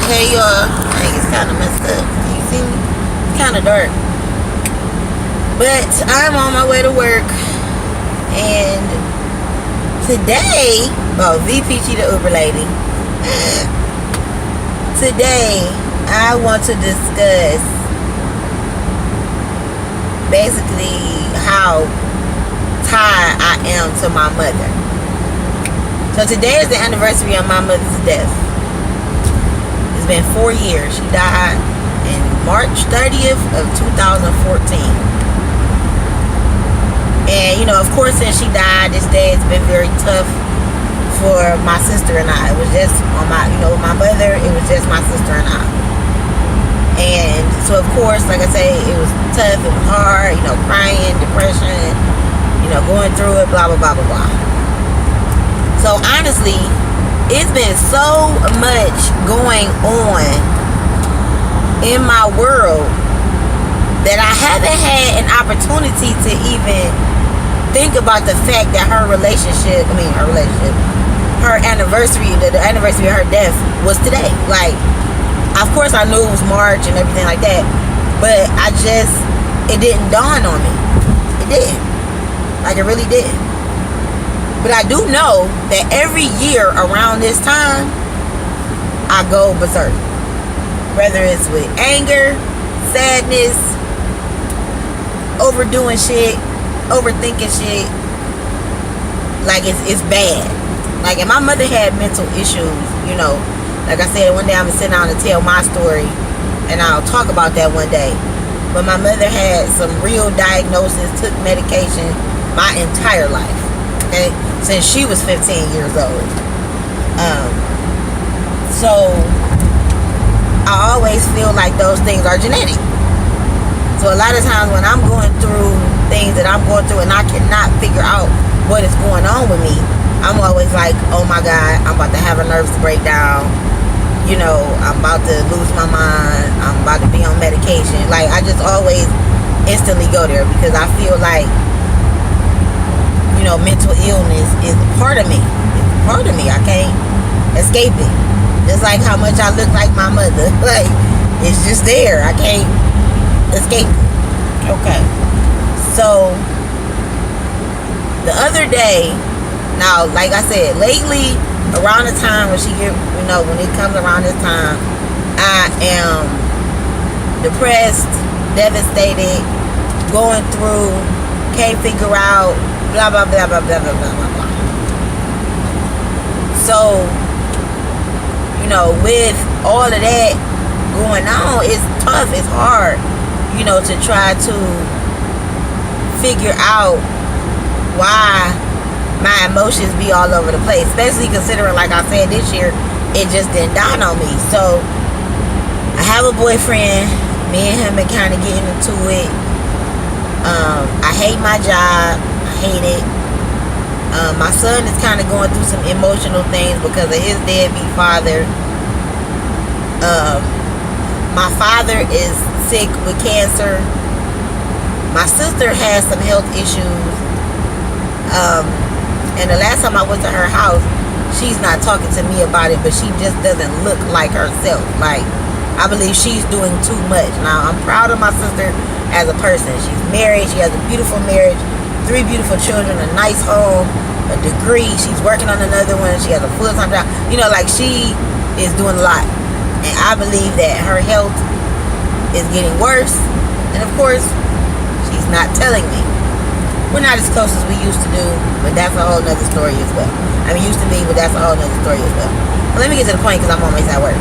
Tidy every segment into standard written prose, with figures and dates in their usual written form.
Hey y'all, I think it's kind of messed up. You see me? It's kind of dark. But I'm on my way to work. And today, VPG the Uber lady. Today, I want to discuss basically how tied I am to my mother. So today is the anniversary of my mother's death. It's been 4 years. She died in March 30th of 2014. And, you know, of course, since she died, this day has been very tough for my sister and I. It was just on my, my mother, it was just my sister and I. And so, of course, like I say, it was tough, it was hard, crying, depression, going through it, blah, blah, blah, blah, blah. So, honestly, it's been so much going on in my world that I haven't had an opportunity to even think about the fact that her anniversary, the anniversary of her death was today. Like, of course I knew it was March and everything like that, but it didn't dawn on me. It didn't. Like, it really didn't. But I do know that every year around this time, I go berserk. Whether it's with anger, sadness, overdoing shit, overthinking shit. Like, it's bad. Like, and my mother had mental issues, Like I said, one day I'm going to sit down and tell my story, and I'll talk about that one day. But my mother had some real diagnosis, took medication my entire life, okay? Since she was 15 years old. So I always feel like those things are genetic. So a lot of times when I'm going through things that I'm going through and I cannot figure out what is going on with me, I'm always like, oh my God, I'm about to have a nervous breakdown. I'm about to lose my mind. I'm about to be on medication. Like, I just always instantly go there because I feel like, mental illness is part of me. It's part of me. I can't escape it. Just like how much I look like my mother. Like, it's just there. I can't escape it. Okay. So, the other day, now, like I said, lately, around the time when when it comes around this time, I am depressed, devastated, going through, can't figure out, blah, blah, blah, blah, blah, blah, blah, blah, blah. So, with all of that going on, it's tough, it's hard, to try to figure out why my emotions be all over the place, especially considering, like I said, this year it just didn't dawn on me. So I have a boyfriend. Me and him been kind of getting into it. I hate my job. I hate it. My son is kind of going through some emotional things because of his deadbeat father. My father is sick with cancer. My sister has some health issues. And the last time I went to her house, she's not talking to me about it, but she just doesn't look like herself. Like, I believe she's doing too much. Now, I'm proud of my sister as a person. She's married. She has a beautiful marriage, 3 beautiful children, a nice home, a degree. She's working on another one. She has a full-time job. Like, she is doing a lot. And I believe that her health is getting worse. And, of course, she's not telling me. We're not as close as we used to do, but that's a whole nother story as well. I mean, used to be, but that's a whole nother story as well. But let me get to the point because I'm almost at work.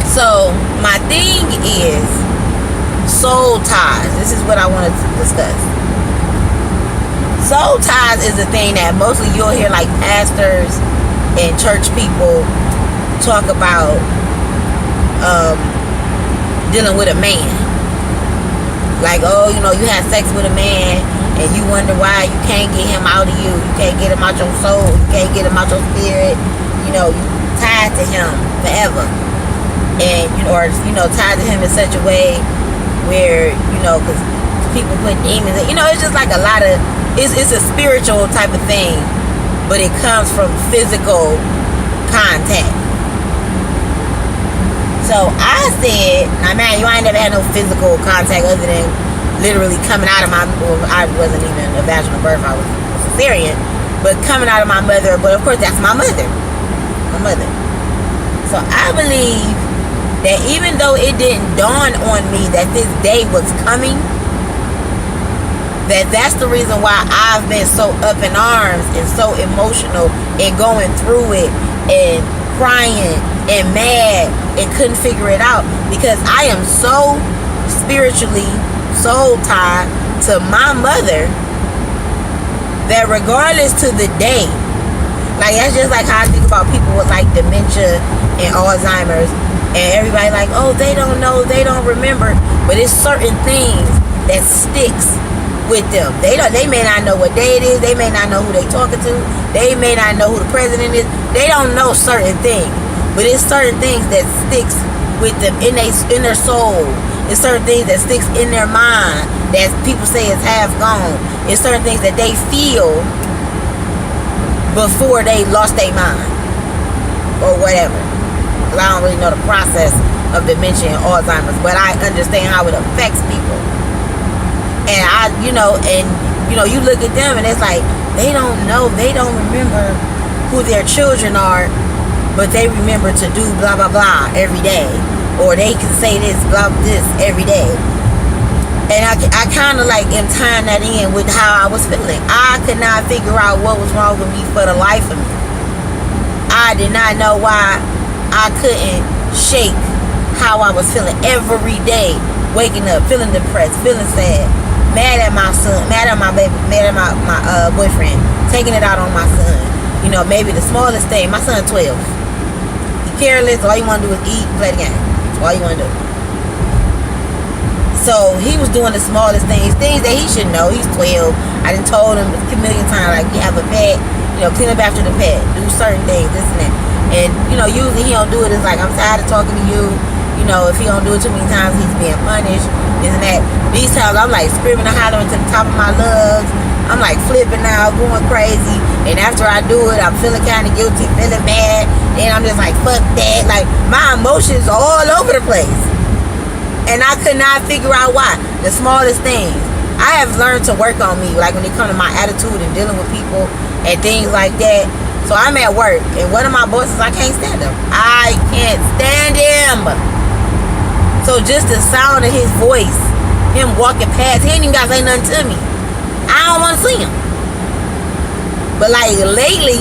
So, my thing is soul ties. This is what I wanted to discuss. Soul ties is a thing that mostly you'll hear like pastors and church people talk about dealing with a man. Like, oh, you had sex with a man and you wonder why you can't get him out of you. You can't get him out your soul. You can't get him out your spirit. You tied to him forever. And, or tied to him in such a way where, because people put demons in. It's just like a lot of, it's a spiritual type of thing, but it comes from physical contact. So I said, now man, you ain't never had no physical contact other than literally coming out of my, well, I wasn't even a vaginal birth, I was a cesarean, but coming out of my mother, but of course that's my mother. My mother. So I believe that even though it didn't dawn on me that this day was coming, that's the reason why I've been so up in arms and so emotional and going through it and crying and mad and couldn't figure it out, because I am so spiritually soul tied to my mother that regardless to the day, like that's just like how I think about people with like dementia and Alzheimer's, and everybody like, oh, they don't know, they don't remember, but it's certain things that sticks with them. They may not know what day it is, they may not know who they talking to, they may not know who the president is, they don't know certain things, but it's certain things that sticks with them in their soul. It's certain things that sticks in their mind that people say is half gone. It's certain things that they feel before they lost their mind or whatever. Because I don't really know the process of dementia and Alzheimer's, but I understand how it affects people. And you look at them and it's like, they don't know, they don't remember who their children are, but they remember to do blah, blah, blah every day. Or they can say this, blah, this every day. And I kind of like am tying that in with how I was feeling. I could not figure out what was wrong with me for the life of me. I did not know why I couldn't shake how I was feeling every day. Waking up, feeling depressed, feeling sad, mad at my son, mad at my baby, mad at my boyfriend, taking it out on my son. You know, maybe the smallest thing. My son's 12. He careless. All you want to do is eat, play the game. All you want to do. So he was doing the smallest things that he should know. He's 12. I done told him a million times, like, you have a pet, clean up after the pet, do certain things, this and that. And usually he don't do it. It's like, I'm tired of talking to you. If he don't do it too many times, he's being punished, this and that. These times I'm like screaming and hollering to the top of my lungs. I'm like flipping out, going crazy. And after I do it, I'm feeling kind of guilty, feeling mad. And I'm just like, fuck that. Like, my emotions are all over the place. And I could not figure out why. The smallest things. I have learned to work on me, like when it comes to my attitude and dealing with people and things like that. So I'm at work, and one of my bosses, I can't stand him. I can't stand him. So just the sound of his voice, him walking past, he ain't even got to say nothing to me. I don't want to see him. But like lately,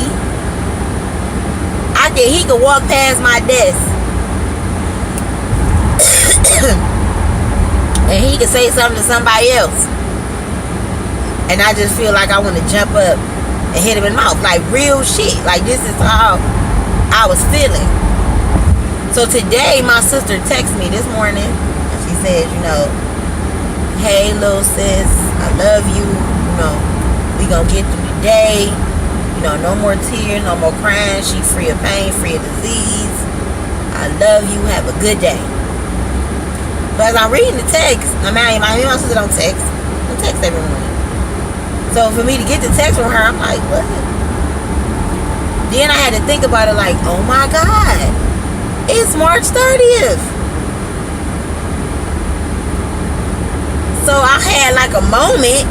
he could walk past my desk and he could say something to somebody else, and I just feel like I want to jump up and hit him in the mouth. Like real shit. Like this is how I was feeling. So today my sister texted me this morning and she said, hey little sis, I love you. We gonna get through the day. No more tears, no more crying. She free of pain, free of disease. I love you. Have a good day. But as I'm reading the text, my sister don't text. I don't text every morning. So for me to get the text from her, I'm like, what? Then I had to think about it like, oh my God, it's March 30th. So I had like a moment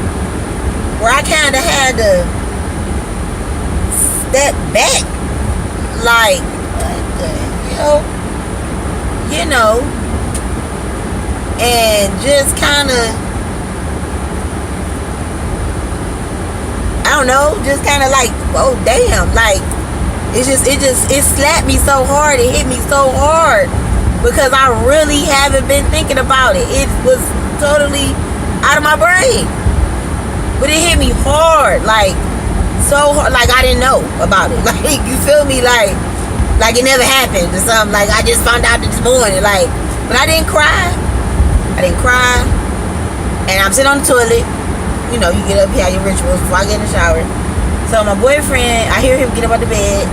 where I kind of had to step back, like, what the hell? And just kind of, I don't know, just kind of like, oh damn, like, it slapped me so hard, it hit me so hard, because I really haven't been thinking about it. It was totally out of my brain, but it hit me hard, like, so hard, like I didn't know about it, like, you feel me, like it never happened or something, like I just found out this morning, like, but I didn't cry, and I'm sitting on the toilet, you get up here, have your rituals before I get in the shower. So my boyfriend, I hear him get up out the bed,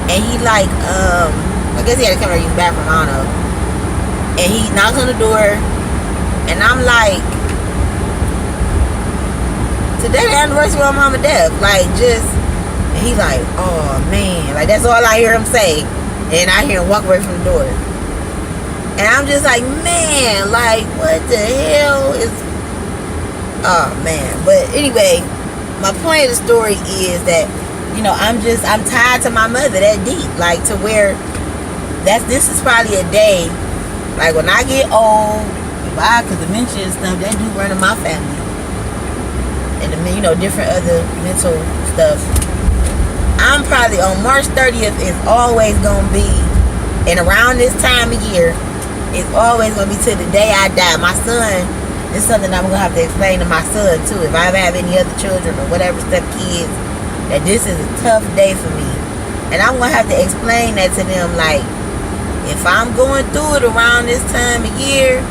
and he like, I guess he had to come to use the bathroom, I don't know, and he knocks on the door, and I'm like, today the anniversary of my mama death, like, just, and he's like, oh man, like, that's all I hear him say. And I hear him walk away from the door. And I'm just like, man, like, what the hell is... Oh, man. But anyway, my point of the story is that, you know, I'm tied to my mother that deep. Like, to where this is probably a day, like, when I get old, because dementia and stuff, that do run in my family. And, you know, different other mental stuff. I'm probably on March 30th is always going to be, and around this time of year, it's always going to be till the day I die. My son, it's something I'm going to have to explain to my son too. If I ever have any other children or whatever stuff, kids, that this is a tough day for me. And I'm going to have to explain that to them, like, if I'm going through it around this time of year,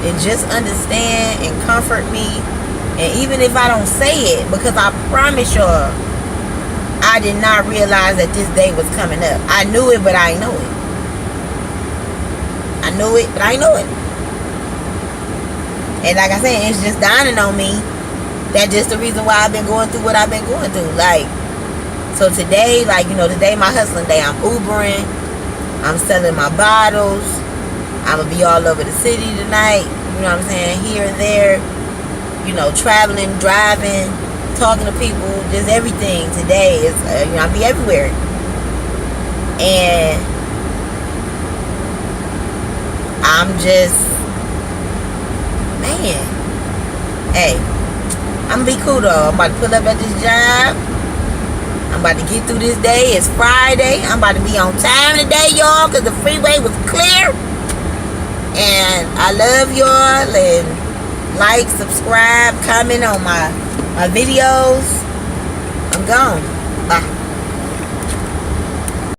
then just understand and comfort me. And even if I don't say it, because I promise y'all, I did not realize that this day was coming up. I knew it, but I didn't know it. I knew it, but I didn't know it. And like I said, it's just dawning on me that just the reason why I've been going through what I've been going through. Like, so today, like, you know, today my hustling day. I'm Ubering. I'm selling my bottles. I'm going to be all over the city tonight. You know what I'm saying? Here and there. You know, traveling, driving, talking to people, just everything. Today is, you know, I'll be everywhere. And I'm just, man, hey, I'm gonna be cool though. I'm about to pull up at this job. I'm about to get through this day. It's Friday. I'm about to be on time today, y'all, because the freeway was clear. And I love y'all. And like, subscribe, comment on my videos. I'm gone. Bye.